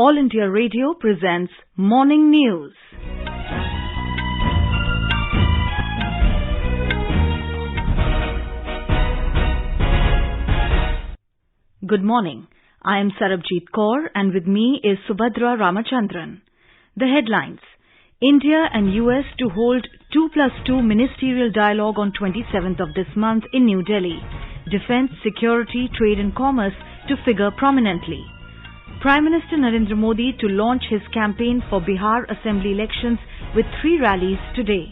All India Radio presents Morning News. Good morning. I am Sarabjit Kaur and with me is Subhadra Ramachandran. The headlines. India and US to hold 2+2 ministerial dialogue on 27th of this month in New Delhi. Defence, security, trade and commerce to figure prominently. Prime Minister Narendra Modi to launch his campaign for Bihar Assembly elections with 3 rallies today.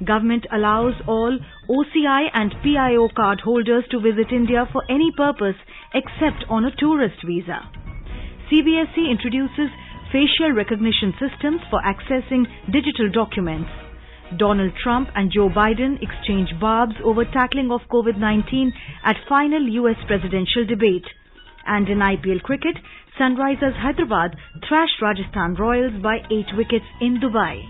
Government allows all OCI and PIO card holders to visit India for any purpose except on a tourist visa. CBSE introduces facial recognition systems for accessing digital documents. Donald Trump and Joe Biden exchange barbs over tackling of COVID-19 at final US presidential debate. And in IPL cricket, Sunrisers Hyderabad thrashed Rajasthan Royals by 8 wickets in Dubai.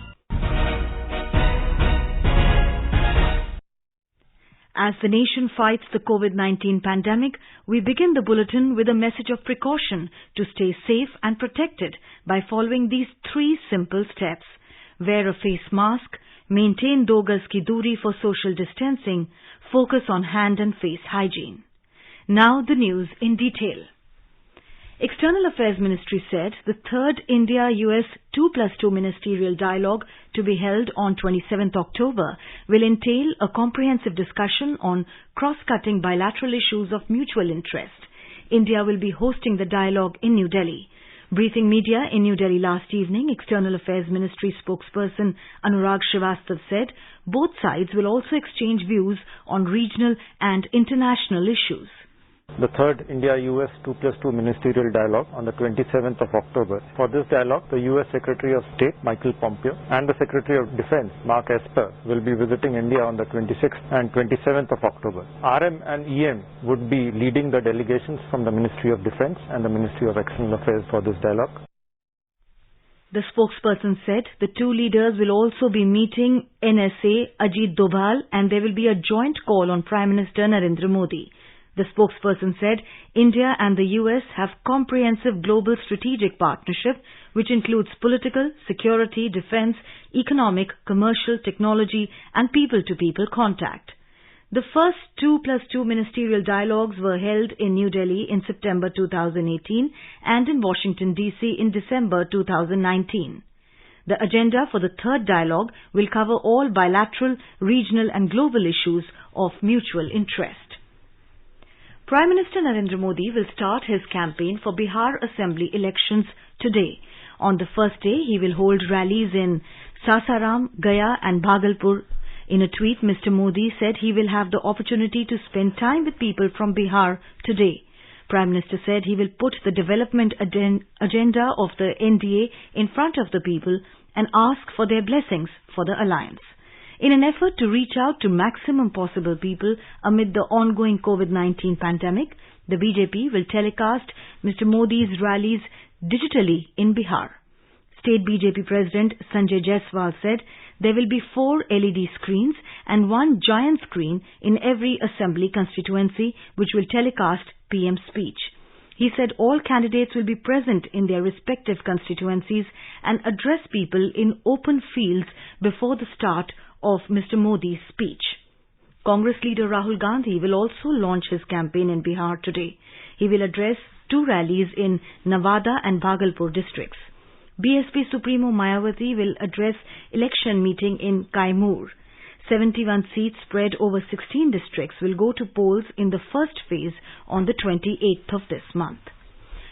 As the nation fights the COVID-19 pandemic, we begin the bulletin with a message of precaution to stay safe and protected by following these 3 simple steps. Wear a face mask, maintain 2 gaz ki doori for social distancing, focus on hand and face hygiene. Now the news in detail. External Affairs Ministry said the third India-US 2+2 ministerial dialogue to be held on 27th October will entail a comprehensive discussion on cross-cutting bilateral issues of mutual interest. India will be hosting the dialogue in New Delhi. Briefing media in New Delhi last evening, External Affairs Ministry spokesperson Anurag Srivastava said both sides will also exchange views on regional and international issues. The third India-US 2+2 ministerial dialogue on the 27th of October. For this dialogue, the US Secretary of State, Michael Pompeo, and the Secretary of Defense, Mark Esper, will be visiting India on the 26th and 27th of October. RM and EM would be leading the delegations from the Ministry of Defense and the Ministry of External Affairs for this dialogue. The spokesperson said the 2 leaders will also be meeting NSA Ajit Doval and there will be a joint call on Prime Minister Narendra Modi. The spokesperson said India and the US have comprehensive global strategic partnership which includes political, security, defense, economic, commercial, technology and people-to-people contact. The first 2+2 ministerial dialogues were held in New Delhi in September 2018 and in Washington, D.C. in December 2019. The agenda for the third dialogue will cover all bilateral, regional and global issues of mutual interest. Prime Minister Narendra Modi will start his campaign for Bihar Assembly elections today. On the first day, he will hold rallies in Sasaram, Gaya and Bhagalpur. In a tweet, Mr. Modi said he will have the opportunity to spend time with people from Bihar today. Prime Minister said he will put the development agenda of the NDA in front of the people and ask for their blessings for the alliance. In an effort to reach out to maximum possible people amid the ongoing COVID-19 pandemic, the BJP will telecast Mr. Modi's rallies digitally in Bihar. State BJP President Sanjay Jaiswal said there will be 4 LED screens and 1 giant screen in every assembly constituency which will telecast PM speech. He said all candidates will be present in their respective constituencies and address people in open fields before the start of Mr. Modi's speech. Congress leader Rahul Gandhi will also launch his campaign in Bihar today. He will address 2 rallies in Nawada and Bhagalpur districts. BSP Supremo Mayawati will address election meeting in Kaimur. 71 seats spread over 16 districts will go to polls in the first phase on the 28th of this month.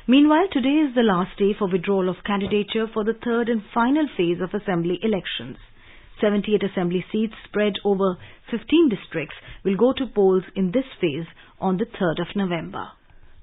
Meanwhile, today is the last day for withdrawal of candidature for the third and final phase of assembly elections. 78 assembly seats spread over 15 districts will go to polls in this phase on the 3rd of November.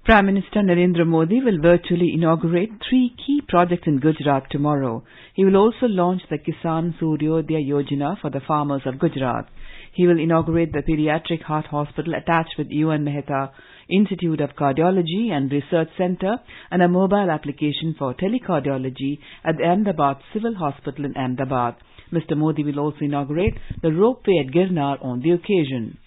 Prime Minister Narendra Modi will virtually inaugurate 3 key projects in Gujarat tomorrow. He will also launch the Kisan Suryodaya Yojana for the farmers of Gujarat. He will inaugurate the pediatric heart hospital attached with UN Mehta Institute of Cardiology and Research Centre and a mobile application for telecardiology at the Ahmedabad Civil Hospital in Ahmedabad. Mr. Modi will also inaugurate the ropeway at Girnar on the occasion.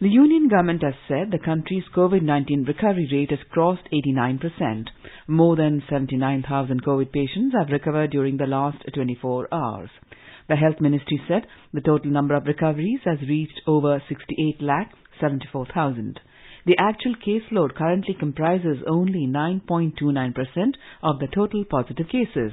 The Union government has said the country's COVID-19 recovery rate has crossed 89%. More than 79,000 COVID patients have recovered during the last 24 hours. The Health Ministry said the total number of recoveries has reached over 68,74,000. The actual caseload currently comprises only 9.29% of the total positive cases.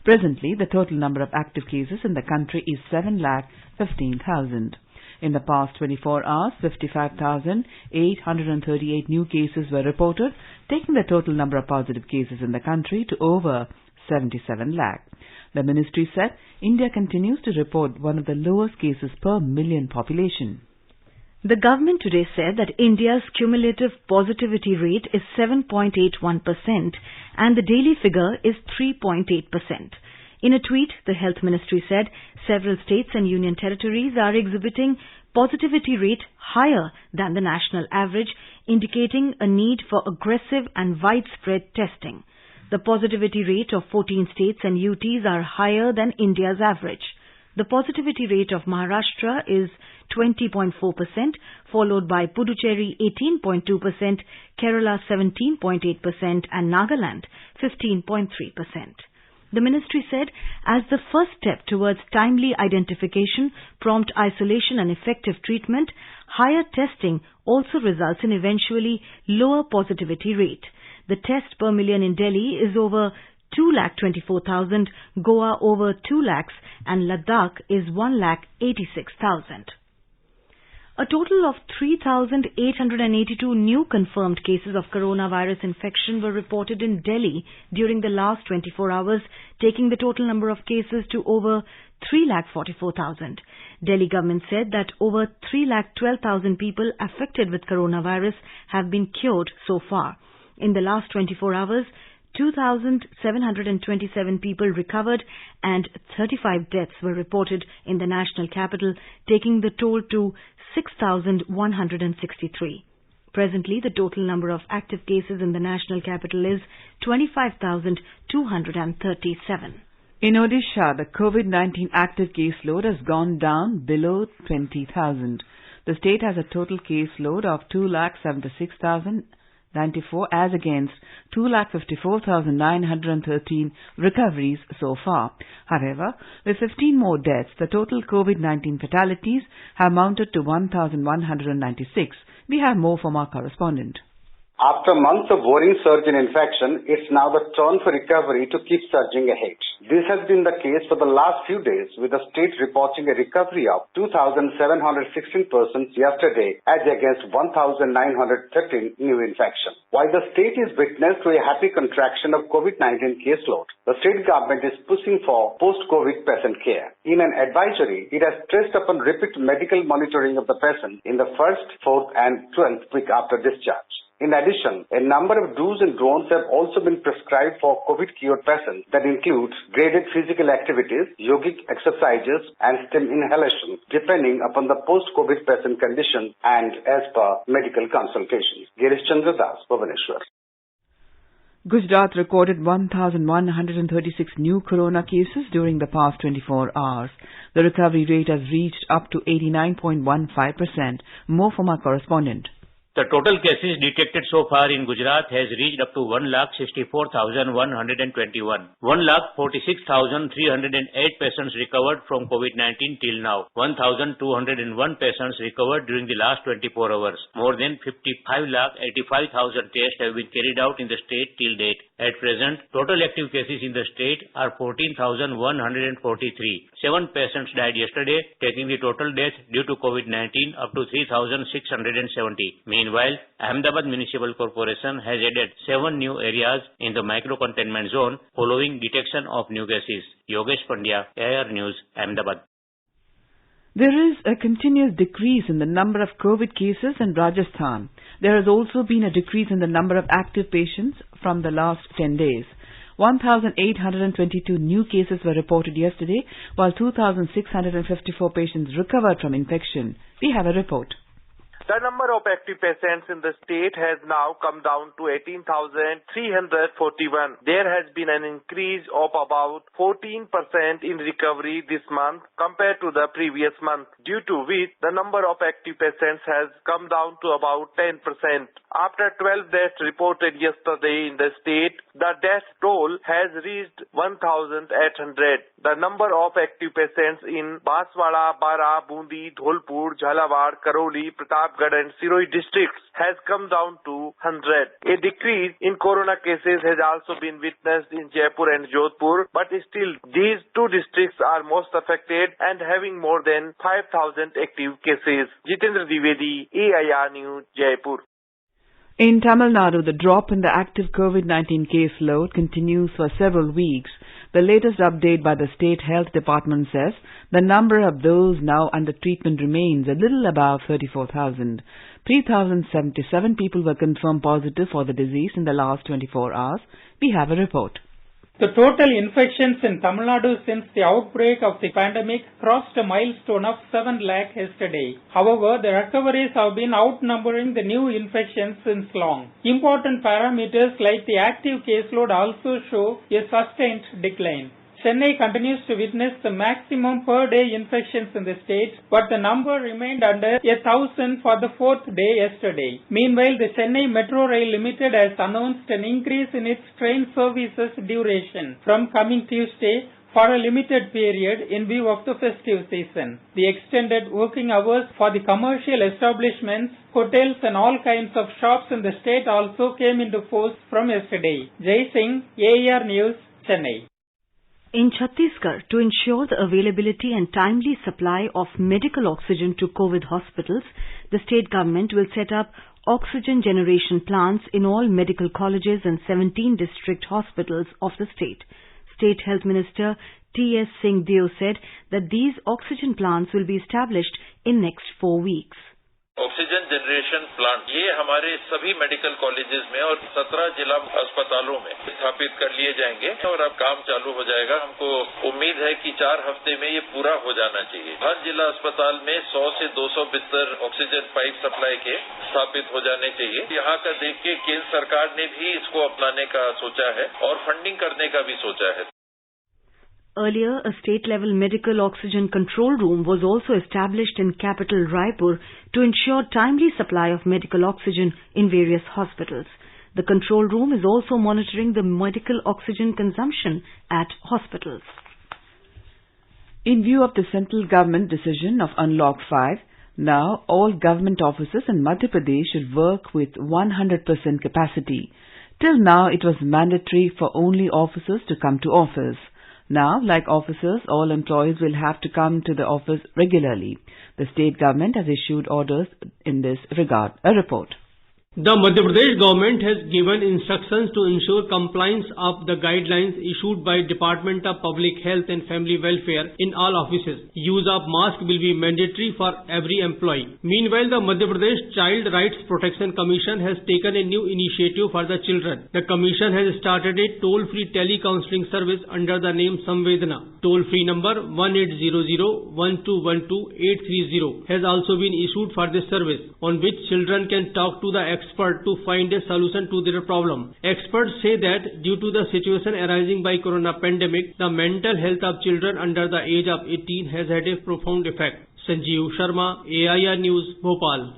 Presently, the total number of active cases in the country is 7,15,000. In the past 24 hours, 55,838 new cases were reported, taking the total number of positive cases in the country to over 77 lakh. The ministry said India continues to report one of the lowest cases per million population. The government today said that India's cumulative positivity rate is 7.81% and the daily figure is 3.8%. In a tweet, the Health Ministry said several states and union territories are exhibiting positivity rate higher than the national average, indicating a need for aggressive and widespread testing. The positivity rate of 14 states and UTs are higher than India's average. The positivity rate of Maharashtra is 20.4%, followed by Puducherry 18.2%, Kerala 17.8% and Nagaland 15.3%. The ministry said, as the first step towards timely identification, prompt isolation and effective treatment, higher testing also results in eventually lower positivity rate. The test per million in Delhi is over 2,24,000, Goa over 2 lakhs and Ladakh is 1,86,000. A total of 3,882 new confirmed cases of coronavirus infection were reported in Delhi during the last 24 hours, taking the total number of cases to over 3,44,000. Delhi government said that over 3,12,000 people affected with coronavirus have been cured so far. In the last 24 hours, 2,727 people recovered and 35 deaths were reported in the national capital, taking the toll to 6,163. Presently, the total number of active cases in the national capital is 25,237. In Odisha, the COVID-19 active caseload has gone down below 20,000. The state has a total caseload of 2,76,094 as against 2,54,913 recoveries so far. However, with 15 more deaths, the total COVID-19 fatalities have mounted to 1,196. We have more from our correspondent. After months of worrying surge in infection, it's now the turn for recovery to keep surging ahead. This has been the case for the last few days, with the state reporting a recovery of 2,716 persons yesterday as against 1,913 new infections. While the state is witness to a happy contraction of COVID-19 caseload, the state government is pushing for post-COVID patient care. In an advisory, it has stressed upon repeat medical monitoring of the patient in the first, 4th and 12th week after discharge. In addition, a number of do's and don'ts have also been prescribed for COVID-cured patients that includes graded physical activities, yogic exercises and stem inhalation, depending upon the post-COVID patient condition and as per medical consultations. Girish Chandra Das, Bhubaneswar. Gujarat recorded 1,136 new corona cases during the past 24 hours. The recovery rate has reached up to 89.15%. More from our correspondent. The total cases detected so far in Gujarat has reached up to 1,64,121. 1,46,308 patients recovered from COVID-19 till now. 1,201 patients recovered during the last 24 hours. More than 55,85,000 tests have been carried out in the state till date. At present, total active cases in the state are 14,143. 7 patients died yesterday, taking the total deaths due to COVID-19 up to 3,670. Meanwhile, Ahmedabad Municipal Corporation has added 7 new areas in the micro-containment zone following detection of new cases. Yogesh Pandya, AIR News, Ahmedabad. There is a continuous decrease in the number of COVID cases in Rajasthan. There has also been a decrease in the number of active patients from the last 10 days. 1,822 new cases were reported yesterday, while 2,654 patients recovered from infection. We have a report. The number of active patients in the state has now come down to 18,341. There has been an increase of about 14% in recovery this month compared to the previous month, due to which the number of active patients has come down to about 10%. After 12 deaths reported yesterday in the state, the death toll has reached 1,800. The number of active patients in Banswara, Bara, Bundi, Dholpur, Jhalawad, Karoli, Pratapgarh and Siroi districts has come down to 100. A decrease in corona cases has also been witnessed in Jaipur and Jodhpur, but still these two districts are most affected and having more than 5,000 active cases. Jitendra Dwivedi, AIR News, Jaipur. In Tamil Nadu, the drop in the active COVID-19 caseload continues for several weeks. The latest update by the State Health Department says the number of those now under treatment remains a little above 34,000. 3,077 people were confirmed positive for the disease in the last 24 hours. We have a report. The total infections in Tamil Nadu since the outbreak of the pandemic crossed a milestone of 7 lakh yesterday. However, the recoveries have been outnumbering the new infections since long. Important parameters like the active caseload also show a sustained decline. Chennai continues to witness the maximum per day infections in the state, but the number remained under 1,000 for the fourth day yesterday. Meanwhile, the Chennai Metro Rail Limited has announced an increase in its train services duration from coming Tuesday for a limited period in view of the festive season. The extended working hours for the commercial establishments, hotels and all kinds of shops in the state also came into force from yesterday. Jai Singh, AIR News, Chennai. In Chhattisgarh, to ensure the availability and timely supply of medical oxygen to COVID hospitals, the state government will set up oxygen generation plants in all medical colleges and 17 district hospitals of the state. State Health Minister T.S. Singh Deo said that these oxygen plants will be established in next 4 weeks. Oxygen generation plant ये हमारे सभी medical colleges में और 17 जिला अस्पतालों में स्थापित कर लिए जाएंगे और अब काम चालू हो जाएगा। हमको उम्मीद है कि 4 हफ्ते में ये पूरा हो जाना चाहिए। हर जिला अस्पताल में 100 से 200 बिस्तर ऑक्सीजन पाइप सप्लाई के स्थापित हो जाने चाहिए। यहाँ का देख के केंद्र सरकार ने भी इसको अपनाने का सोचा है और फंडिंग करने का भी सोचा है। Earlier, a state-level medical oxygen control room was also established in capital Raipur to ensure timely supply of medical oxygen in various hospitals. The control room is also monitoring the medical oxygen consumption at hospitals. In view of the central government decision of Unlock 5, now all government offices in Madhya Pradesh should work with 100% capacity. Till now, it was mandatory for only officers to come to office. Now, like officers, all employees will have to come to the office regularly. The state government has issued orders in this regard. A report. The Madhya Pradesh government has given instructions to ensure compliance of the guidelines issued by Department of Public Health and Family Welfare in all offices. Use of mask will be mandatory for every employee. Meanwhile, the Madhya Pradesh Child Rights Protection Commission has taken a new initiative for the children. The commission has started a toll-free tele-counseling service under the name Samvedana. Toll-free number 1800-1212-830 has also been issued for this service, on which children can talk to the expert to find a solution to their problem. Experts say that due to the situation arising by corona pandemic, the mental health of children under the age of 18 has had a profound effect. Sanjeev Sharma, AIR News, Bhopal.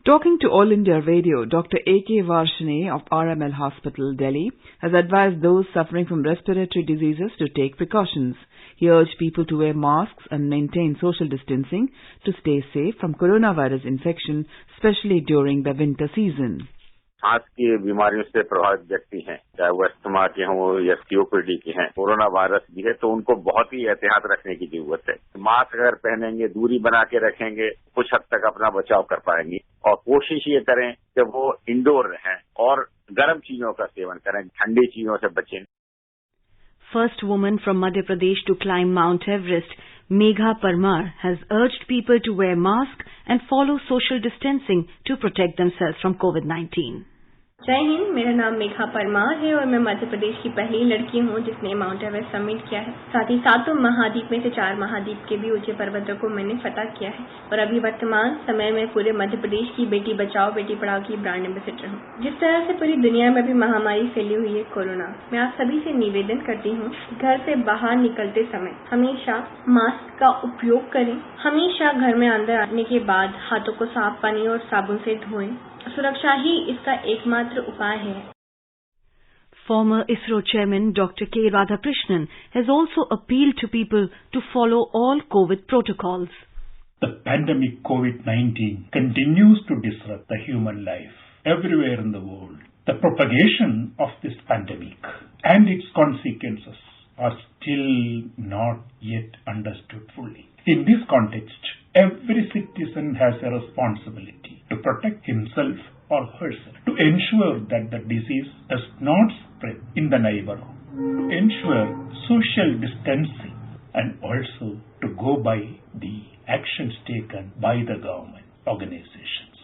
Talking to All India Radio, Dr. A.K. Varshane of RML Hospital, Delhi, has advised those suffering from respiratory diseases to take precautions. He urged people to wear masks and maintain social distancing to stay safe from coronavirus infection, especially during the winter season. सांस की बीमारियों से प्रभावित व्यक्ति हैं, चाहे वो asthma के हों या सीओपीडी के हैं, कोरोना वायरस भी है, तो उनको बहुत ही एहतियात रखने की जरूरत है। मास्क अगर पहनेंगे, दूरी बना के रखेंगे, कुछ हद तक अपना बचाव कर पाएंगे। और कोशिश ये करें कि वो इंडोर रहें और गर्म चीजों का सेवन करें, ठंडी चीजों से बचें। First woman from Madhya Pradesh to climb Mount Everest, Megha Parmar, has urged people to wear masks and follow social distancing to protect themselves from COVID-19. जय हिंद, मेरा नाम मेघा परमार है और मैं मध्य प्रदेश की पहली लड़की हूँ जिसने माउंट एवरेस्ट समिट किया है। साथ ही 7 महाद्वीप में से 4 महाद्वीप के भी ऊंचे पर्वतों को मैंने फतह किया है और अभी वर्तमान समय में पूरे मध्य प्रदेश की बेटी बचाओ बेटी पढ़ाओ की ब्रांड एम्बेसडर हूँ। जिस तरह से पूरी दुनिया में भी महामारी फैली हुई है कोरोना, मैं आप सभी से निवेदन करती हूँ घर से बाहर निकलते समय हमेशा मास्क का उपयोग करें। हमेशा घर में अंदर आने के बाद हाथों को साफ पानी और साबुन से धोएं। सुरक्षा ही इसका एकमात्र उपाय है। Former ISRO chairman Dr. K. Radhakrishnan has also appealed to people to follow all COVID protocols. The pandemic COVID-19 continues to disrupt the human life everywhere in the world. The propagation of this pandemic and its consequences are still not yet understood fully. In this context, every citizen has a responsibility to protect himself or herself, to ensure that the disease does not spread in the neighborhood, to ensure social distancing, and also to go by the actions taken by the government organizations.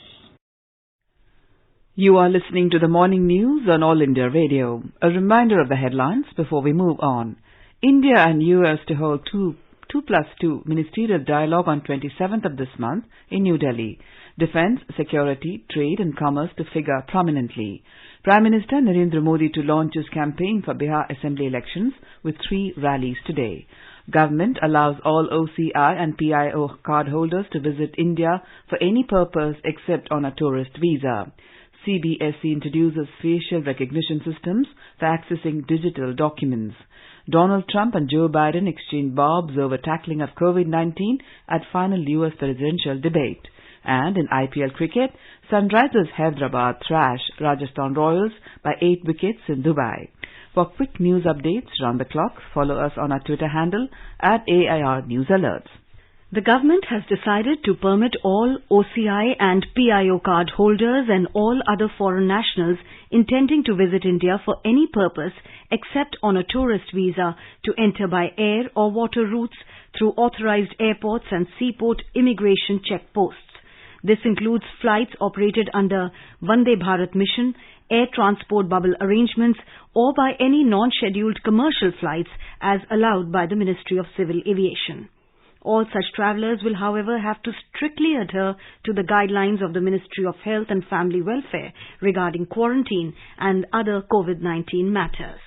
You are listening to the morning news on All India Radio. A reminder of the headlines before we move on. India and US to hold 2+2 ministerial dialogue on 27th of this month in New Delhi. Defence, security, trade and commerce to figure prominently. Prime Minister Narendra Modi to launch his campaign for Bihar Assembly elections with 3 rallies today. Government allows all OCI and PIO card holders to visit India for any purpose except on a tourist visa. CBSE introduces facial recognition systems for accessing digital documents. Donald Trump and Joe Biden exchanged barbs over tackling of COVID-19 at final US presidential debate. And in IPL cricket, Sunrisers Hyderabad thrash Rajasthan Royals by 8 wickets in Dubai. For quick news updates round the clock, follow us on our Twitter handle @AIR News Alerts. The government has decided to permit all OCI and PIO card holders and all other foreign nationals intending to visit India for any purpose except on a tourist visa to enter by air or water routes through authorized airports and seaport immigration checkposts. This includes flights operated under Vande Bharat mission, air transport bubble arrangements, or by any non-scheduled commercial flights as allowed by the Ministry of Civil Aviation. All such travellers will, however, have to strictly adhere to the guidelines of the Ministry of Health and Family Welfare regarding quarantine and other COVID-19 matters.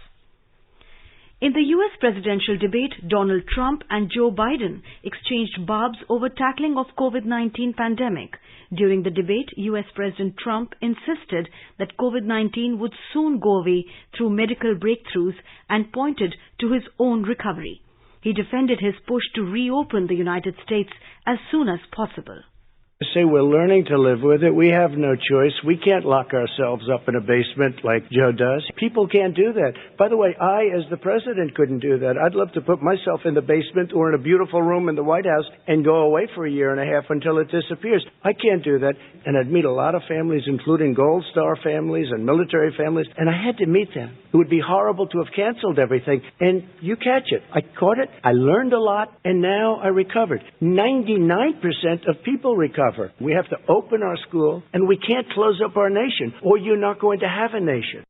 In the US presidential debate, Donald Trump and Joe Biden exchanged barbs over tackling of COVID-19 pandemic. During the debate, US President Trump insisted that COVID-19 would soon go away through medical breakthroughs and pointed to his own recovery. He defended his push to reopen the United States as soon as possible. Say we're learning to live with it. We have no choice. We can't lock ourselves up in a basement like Joe does. People can't do that. By the way, I, as the president, couldn't do that. I'd love to put myself in the basement or in a beautiful room in the White House and go away for a year and a half until it disappears. I can't do that. And I'd meet a lot of families, including Gold Star families and military families, and I had to meet them. It would be horrible to have canceled everything. And you catch it. I caught it. I learned a lot, and now I recovered. 99% of people recover. We have to open our school, and we can't close up our nation, or you're not going to have a nation.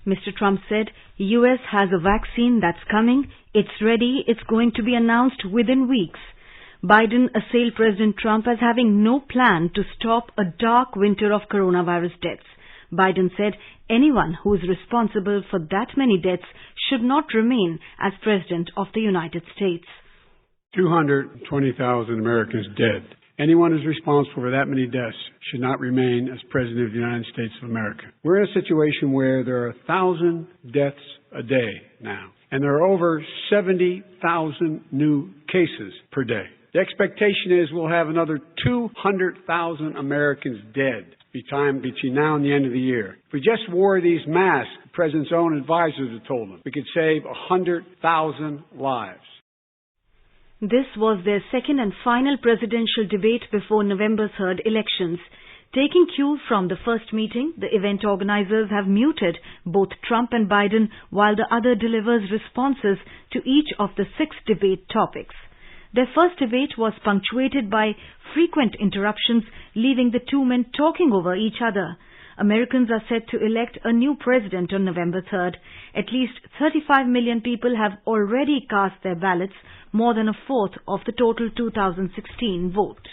Mr. Trump said, U.S. has a vaccine that's coming. It's ready. It's going to be announced within weeks. Biden assailed President Trump as having no plan to stop a dark winter of coronavirus deaths. Biden said anyone who is responsible for that many deaths should not remain as President of the United States. 220,000 Americans dead. Anyone who's responsible for that many deaths should not remain as President of the United States of America. We're in a situation where there are 1,000 deaths a day now, and there are over 70,000 new cases per day. The expectation is we'll have another 200,000 Americans dead between now and the end of the year. If we just wore these masks, the President's own advisors have told him, we could save 100,000 lives. This was their second and final presidential debate before November 3rd elections. Taking cue from the first meeting, the event organizers have muted both Trump and Biden while the other delivers responses to each of the 6 debate topics. Their first debate was punctuated by frequent interruptions, leaving the two men talking over each other. Americans are set to elect a new president on November 3rd. At least 35 million people have already cast their ballots, more than a fourth of the total 2016 vote.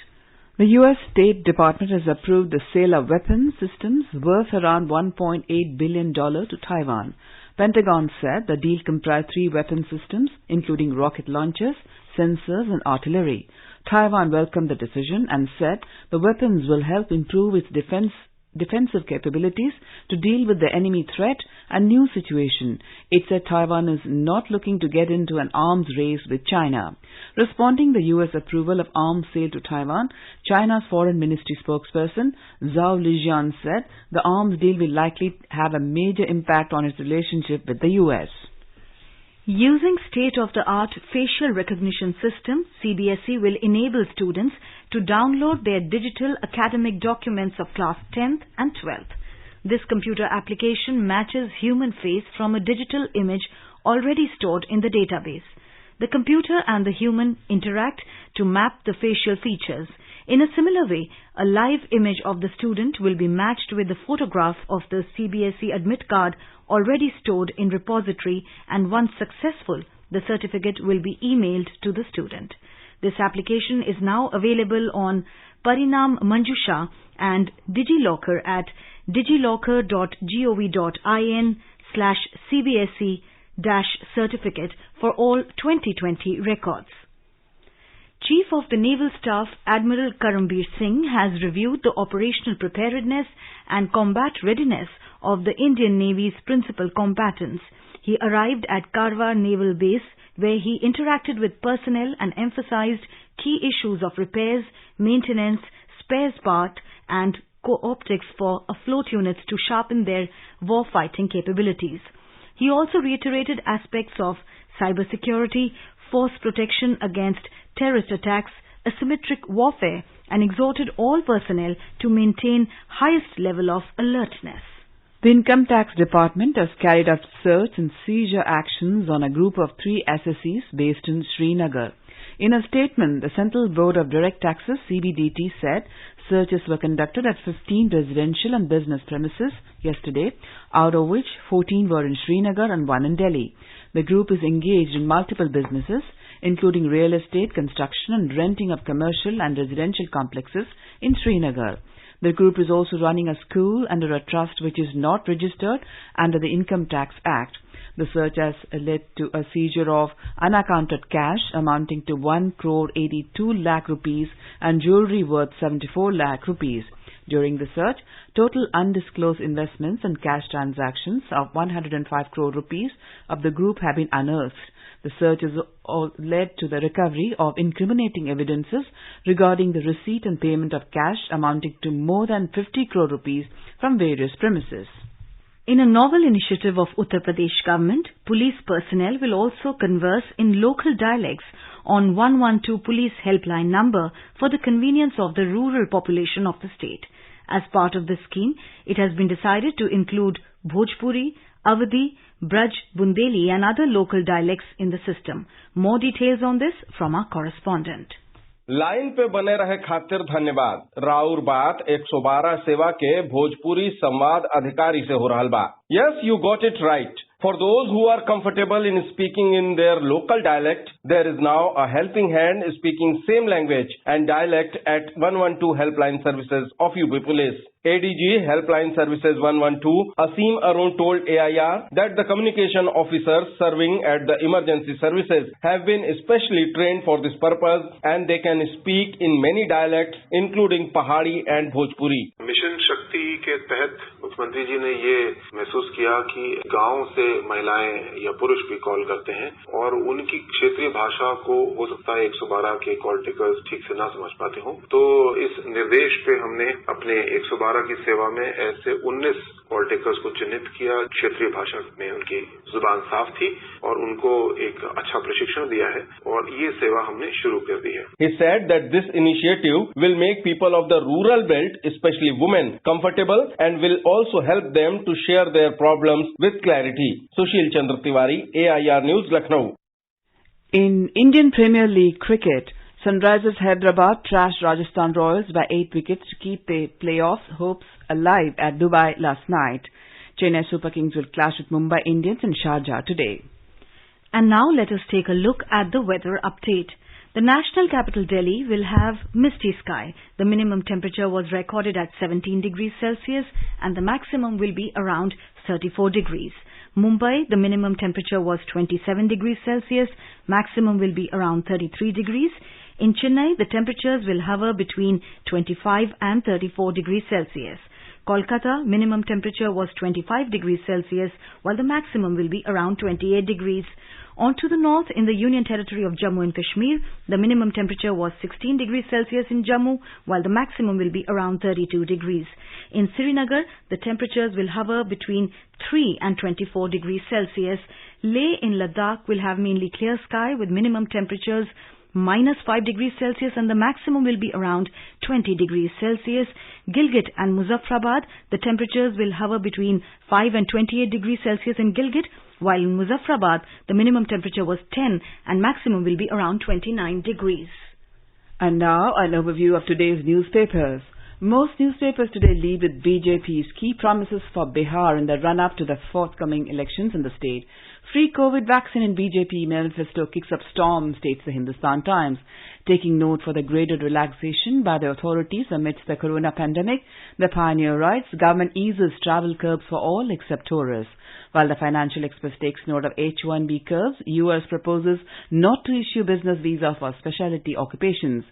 The U.S. State Department has approved the sale of weapons systems worth around $1.8 billion to Taiwan. Pentagon said the deal comprised 3 weapon systems, including rocket launchers, sensors and artillery. Taiwan welcomed the decision and said the weapons will help improve its defensive capabilities to deal with the enemy threat and new situation. It said Taiwan is not looking to get into an arms race with China. Responding the U.S. approval of arms sale to Taiwan, China's Foreign Ministry spokesperson Zhao Lijian said the arms deal will likely have a major impact on its relationship with the U.S. Using state-of-the-art facial recognition system, CBSE will enable students to download their digital academic documents of class 10th and 12th. This computer application matches human face from a digital image already stored in the database. The computer and the human interact to map the facial features. In a similar way, a live image of the student will be matched with the photograph of the CBSE admit card already stored in repository, and once successful, the certificate will be emailed to the student. This application is now available on Parinam Manjusha and DigiLocker at digilocker.gov.in/CBSE-certificate for all 2020 records. Chief of the Naval Staff Admiral Karambir Singh has reviewed the operational preparedness and combat readiness of the Indian Navy's principal combatants. He arrived at Karwar Naval Base, where he interacted with personnel and emphasized key issues of repairs, maintenance, spares part and co-optics for afloat units to sharpen their war-fighting capabilities. He also reiterated aspects of cybersecurity, force protection against terrorist attacks, asymmetric warfare, and exhorted all personnel to maintain highest level of alertness. The Income Tax Department has carried out search and seizure actions on a group of 3 SSEs based in Srinagar. In a statement, the Central Board of Direct Taxes (CBDT) said searches were conducted at 15 residential and business premises yesterday, out of which 14 were in Srinagar and 1 in Delhi. The group is engaged in multiple businesses, including real estate, construction and renting of commercial and residential complexes in Srinagar. The group is also running a school under a trust which is not registered under the Income Tax Act. The search has led to a seizure of unaccounted cash amounting to 1,82 lakh rupees and jewellery worth 74 lakh rupees. During the search, total undisclosed investments and cash transactions of 105 crore rupees of the group have been unearthed. The search has led to the recovery of incriminating evidences regarding the receipt and payment of cash amounting to more than 50 crore rupees from various premises. In a novel initiative of Uttar Pradesh government, police personnel will also converse in local dialects on 112 police helpline number for the convenience of the rural population of the state. As part of this scheme, it has been decided to include Bhojpuri, Awadhi, Braj, Bundeli and other local dialects in the system. More details on this from our correspondent. Line पे बने रहे खातिर धन्यवाद। राउर बात 112 सेवा के भोजपुरी संवाद अधिकारी से हो रहल बा। Yes, you got it right. For those who are comfortable in speaking in their local dialect, there is now a helping hand speaking same language and dialect at 112 Helpline Services of UP Police. ADG Helpline Services 112, Asim Arun told AIR that the communication officers serving at the emergency services have been specially trained for this purpose and they can speak in many dialects including Pahari and Bhojpuri. Mission शक्ति के तहत मुख्यमंत्री जी ने ये महसूस किया कि गांव से महिलाएं या पुरुष भी कॉल करते हैं और उनकी क्षेत्रीय भाषा को हो सकता है 112 के कॉल टेकर्स ठीक से ना समझ पाते हों, तो इस निर्देश पे हमने अपने 112 की सेवा में ऐसे 19 कॉल टेकर्स को चिन्हित किया। क्षेत्रीय भाषा में उनकी जुबान साफ थी और उनको एक अच्छा प्रशिक्षण दिया है और ये सेवा हमने शुरू कर दी है। He said that this initiative will make people of the rural belt, especially women, comfortable and will also help them to share their problems with clarity. Sushil Chandra Tiwari, AIR News, Lucknow. In Indian Premier League cricket, Sunrisers Hyderabad trashed Rajasthan Royals by 8 wickets to keep their playoffs hopes alive at Dubai last night. Chennai Super Kings will clash with Mumbai Indians in Sharjah today. And now let us take a look at the weather update. The national capital Delhi will have misty sky. The minimum temperature was recorded at 17 degrees Celsius and the maximum will be around 34 degrees. Mumbai, the minimum temperature was 27 degrees Celsius, maximum will be around 33 degrees. In Chennai, the temperatures will hover between 25 and 34 degrees Celsius. Kolkata, minimum temperature was 25 degrees Celsius, while the maximum will be around 28 degrees. On to the north, in the Union Territory of Jammu and Kashmir, the minimum temperature was 16 degrees Celsius in Jammu, while the maximum will be around 32 degrees. In Srinagar, the temperatures will hover between 3 and 24 degrees Celsius. Leh in Ladakh will have mainly clear sky with minimum temperatures -5 degrees Celsius and the maximum will be around 20 degrees Celsius. Gilgit and Muzaffarabad, the temperatures will hover between 5 and 28 degrees Celsius in Gilgit, while in Muzaffarabad, the minimum temperature was 10 and maximum will be around 29 degrees. And now an overview of today's newspapers. Most newspapers today lead with BJP's key promises for Bihar in the run-up to the forthcoming elections in the state. Free COVID vaccine in BJP manifesto kicks up storm, states the Hindustan Times. Taking note for the graded relaxation by the authorities amidst the corona pandemic, the Pioneer writes, government eases travel curbs for all except tourists. While the Financial Express takes note of H-1B curbs, US proposes not to issue business visa for specialty occupations.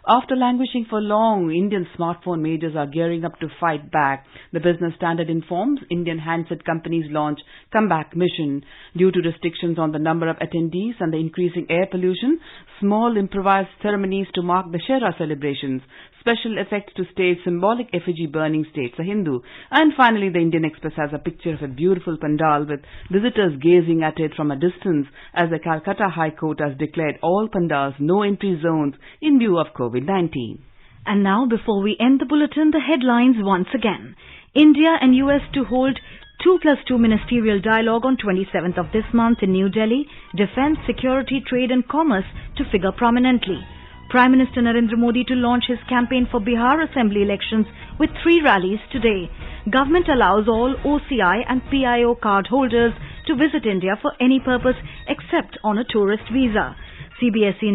After languishing for long, Indian smartphone majors are gearing up to fight back. The Business Standard informs Indian handset companies launch comeback mission. Due to restrictions on the number of attendees and the increasing air pollution, small improvised ceremonies to mark the Dussehra celebrations. Special effects to stage symbolic effigy burning, states a Hindu. And finally, the Indian Express has a picture of a beautiful pandal with visitors gazing at it from a distance as the Calcutta High Court has declared all pandals no entry zones in view of COVID-19. And now, before we end the bulletin, the headlines once again. India and US to hold 2+2 ministerial dialogue on 27th of this month in New Delhi. Defence, security, trade and commerce to figure prominently. Prime Minister Narendra Modi to launch his campaign for Bihar Assembly elections with 3 rallies today. Government allows all OCI and PIO card holders to visit India for any purpose except on a tourist visa. CBSE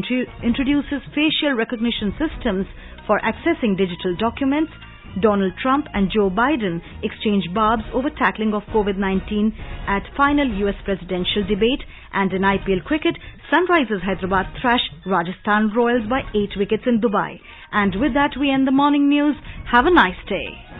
introduces facial recognition systems for accessing digital documents. Donald Trump and Joe Biden exchange barbs over tackling of COVID-19 at final US presidential debate. And in IPL cricket, Sunrisers Hyderabad thrash Rajasthan Royals by 8 wickets in Dubai. And with that, we end the morning news. Have a nice day.